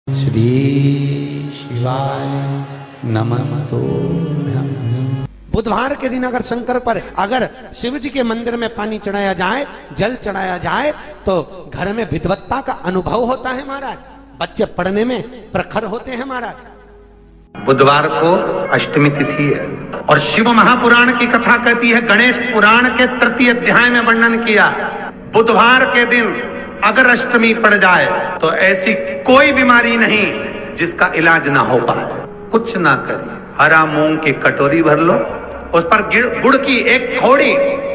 श्री शिवाय नमस्तुभ्यं। बुधवार के दिन अगर शंकर पर अगर शिव जी के मंदिर में पानी चढ़ाया जाए, जल चढ़ाया जाए, तो घर में विद्वत्ता का अनुभव होता है महाराज। बच्चे पढ़ने में प्रखर होते हैं महाराज। बुधवार को अष्टमी तिथि है और शिव महापुराण की कथा कहती है, गणेश पुराण के तृतीय अध्याय में वर्णन किया, बुधवार के दिन अगर अष्टमी पड़ जाए तो ऐसी कोई बीमारी नहीं जिसका इलाज ना हो पाए। कुछ ना करिए, हरा मूंग की कटोरी भर लो, उस पर गुड़ की एक थोड़ी,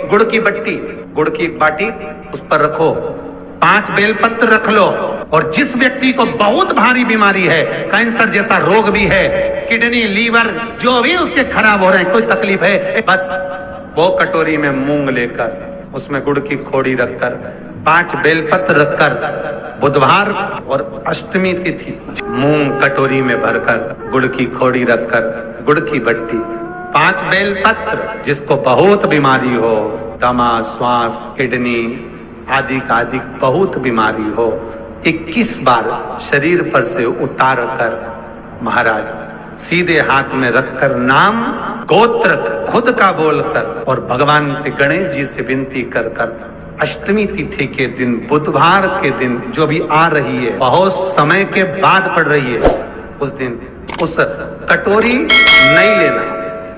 गुड़ की बट्टी, गुड़ की एक बाटी उस पर रखो, 5 बेलपत्र रख लो, और जिस व्यक्ति को बहुत भारी बीमारी है, कैंसर जैसा रोग भी है, किडनी लीवर जो भी उसके खराब हो रहे हैं, कोई तकलीफ है, बस वो कटोरी में मूंग लेकर उसमें गुड़ की खोड़ी रखकर 5 बेलपत्र रखकर बुधवार और अष्टमी तिथि मूंग कटोरी में भरकर गुड़ की खोड़ी रखकर गुड़ की बट्टी 5 बेलपत्र, जिसको बहुत बीमारी हो, दमा, श्वास, किडनी आदि का आदि बहुत बीमारी हो, 21 बार शरीर पर से उतार कर महाराज सीधे हाथ में रखकर नाम गोत्र खुद का बोलकर और भगवान से गणेश जी से विनती कर कर अष्टमी तिथि के दिन, बुधवार के दिन जो भी आ रही है, बहुत समय के बाद पड़ रही है, उस दिन उस कटोरी नहीं लेना,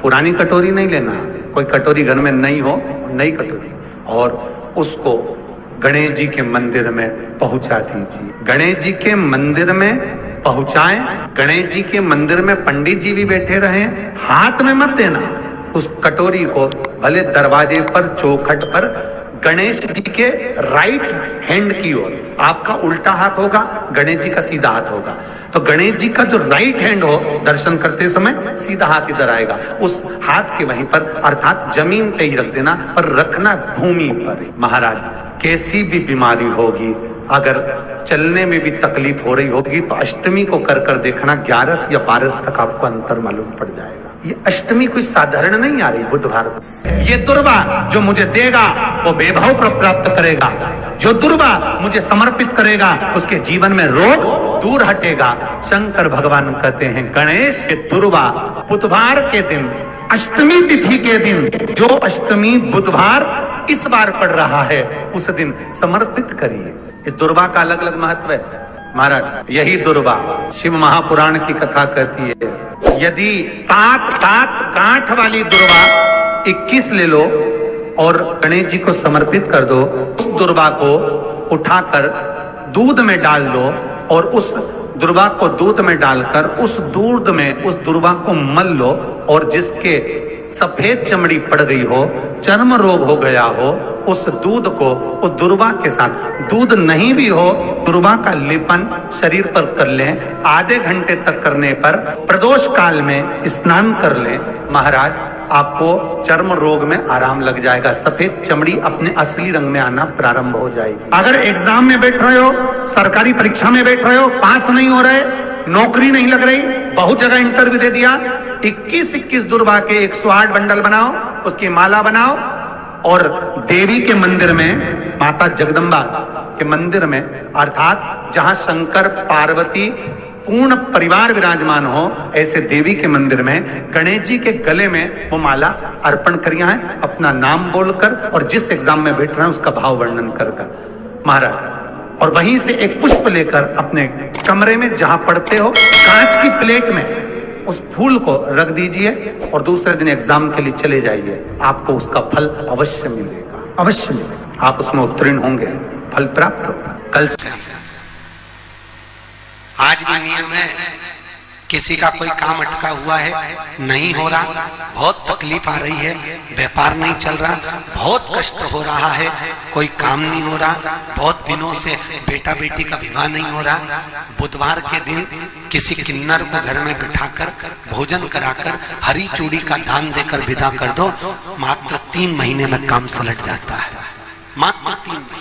पुरानी कटोरी नहीं लेना, कोई कटोरी घर में नहीं हो, नई कटोरी, और उसको गणेश जी के मंदिर में पहुंचा दीजिए। गणेश जी के मंदिर में पहुंचाएं, गणेश जी के मंदिर में पंडित जी भी बैठे रहे, हाथ में मत देना उस कटोरी को, भले दरवाजे पर, चौखट पर, गणेश जी के राइट हैंड की ओर, आपका उल्टा हाथ होगा, गणेश जी का सीधा हाथ होगा, तो गणेश जी का जो राइट हैंड हो, दर्शन करते समय सीधा हाथ इधर आएगा, उस हाथ के वहीं पर, अर्थात जमीन पे ही रख देना, पर रखना भूमि पर। महाराज कैसी भी बीमारी होगी, अगर चलने में भी तकलीफ हो रही होगी, तो अष्टमी को कर कर देखना, 11 या 12 तक आपको अंतर मालूम पड़ जाएगा। ये अष्टमी कोई साधारण नहीं आ रही बुधवार को। ये दुर्वा जो मुझे देगा वो वैभव प्राप्त करेगा, जो दुर्वा मुझे समर्पित करेगा उसके जीवन में रोग दूर हटेगा। शंकर भगवान कहते हैं, गणेश ये दुर्वा बुधवार के दिन, अष्टमी तिथि के दिन, जो अष्टमी बुधवार इस बार पड़ रहा है, उस दिन समर्पित करिए। इस दुर्वा का अलग अलग महत्व है महाराज। यही दुर्वा शिव महापुराण की कथा कहती है, यदि 7 गांठ वाली दुर्वा 21 ले लो और गणेश जी को समर्पित कर दो, उस दुर्वा को उठाकर दूध में डाल दो, और उस दुर्वा को दूध में डालकर उस दूध में उस दुर्वा को मल लो, और जिसके सफेद चमड़ी पड़ गई हो, चर्म रोग हो गया हो, उस दूध को उस दुर्वा के साथ, दूध नहीं भी हो, दुर्वा का लेपन शरीर पर कर लें, आधे घंटे तक करने पर प्रदोष काल में स्नान कर लें, महाराज आपको चर्म रोग में आराम लग जाएगा, सफेद चमड़ी अपने असली रंग में आना प्रारंभ हो जाएगी। अगर एग्जाम में बैठ रहे हो, सरकारी परीक्षा में बैठ रहे हो, पास नहीं हो रहे, नौकरी नहीं लग रही, बहुत जगह इंटरव्यू दे दिया, 21 दुर्वा के 108 बंडल बनाओ, उसकी माला बनाओ, और देवी के मंदिर में, माता जगदम्बा के मंदिर में, अर्थात जहां शंकर पार्वती पूर्ण परिवार विराजमान हो, ऐसे देवी के मंदिर में गणेश जी के गले में वो माला अर्पण करिए है, अपना नाम बोलकर, और जिस एग्जाम में बैठ रहे हैं उसका भाव वर्णन कर महाराज, और वहीं से एक पुष्प लेकर अपने कमरे में जहां पढ़ते हो, कांच की प्लेट में उस फूल को रख दीजिए, और दूसरे दिन एग्जाम के लिए चले जाइए, आपको उसका फल अवश्य मिलेगा, अवश्य मिलेगा, आप उसमें उत्तीर्ण होंगे, फल प्राप्त होगा। कल से आज भी नियम है, किसी का कोई काम अटका हुआ है, नहीं हो रहा, बहुत तकलीफ आ रही है, व्यापार नहीं चल रहा, बहुत कष्ट हो रहा है, कोई काम नहीं हो रहा, बहुत दिनों से बेटा बेटी का विवाह नहीं हो रहा, बुधवार के दिन किसी किन्नर को घर में बिठाकर भोजन कराकर हरी चूड़ी का दान देकर विदा कर दो, मात्र 3 महीने में काम सलट जाता है, मात्र 3 महीने।